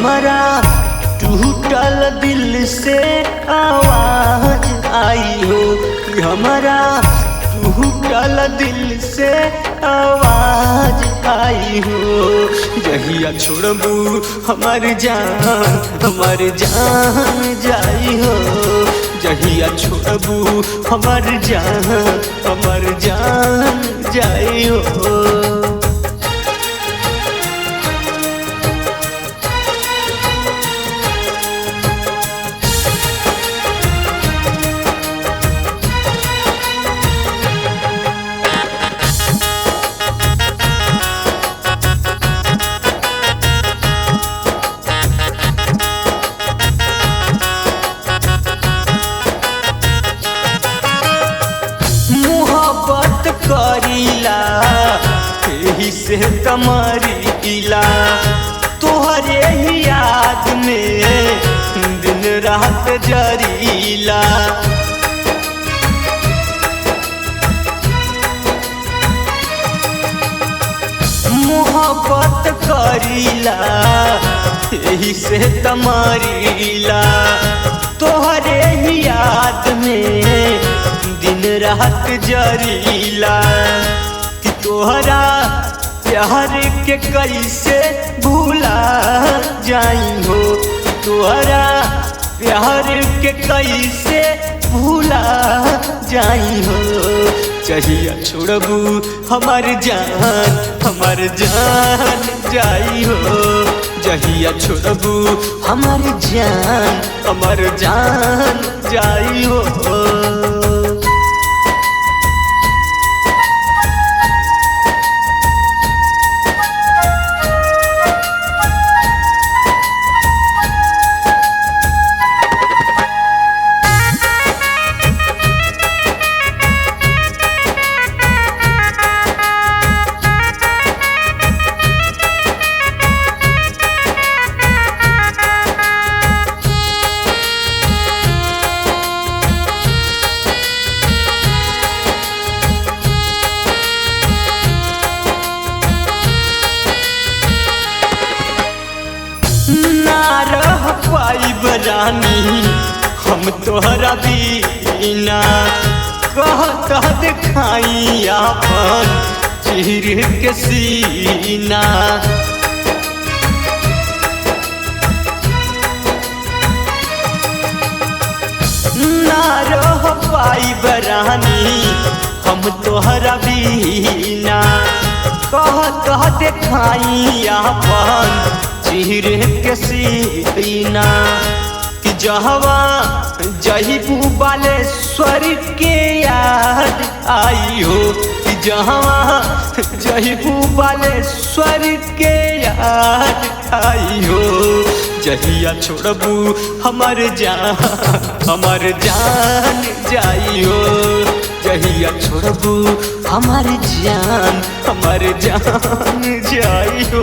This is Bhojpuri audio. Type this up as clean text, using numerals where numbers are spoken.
हमारा टूटल दिल से आवाज आई हो, कि हमारा टूटल दिल से आवाज आई हो। जहिया छोड़बू हमार जान जाई हो, जहिया छोड़बू हमार जान जाई हो। मोहब्बत करीला यही से तमरीला, तोहरे ही याद में दिन रात जरीला। मोहब्बत करीला यही से तमरीला, तोहरे ही याद में दिन रात जरीला। कि तोहरा प्यार के कैसे भूला जाई हो, तोहरा प्यार के कैसे भूला जाई हो। जहिया छोड़बू हमार जान जाई हो, जहिया छोड़बू हमार जान जाई हो। पाइब रानी हम तोहरा बिना, कह दिखाई अपन चीर के सीना। ना रह पाइब रानी हम तोहरा बिना, कह दिखाई अपन चीर के सीना। कि जहवा जहीबू बालेश्वर के याद आई हो, कि जहवा जहीबू बालेश्वर के याद आई हो। जहिया छोड़बू हमार जान जाई हो, जहिया छोड़बू हमार जान जाई हो।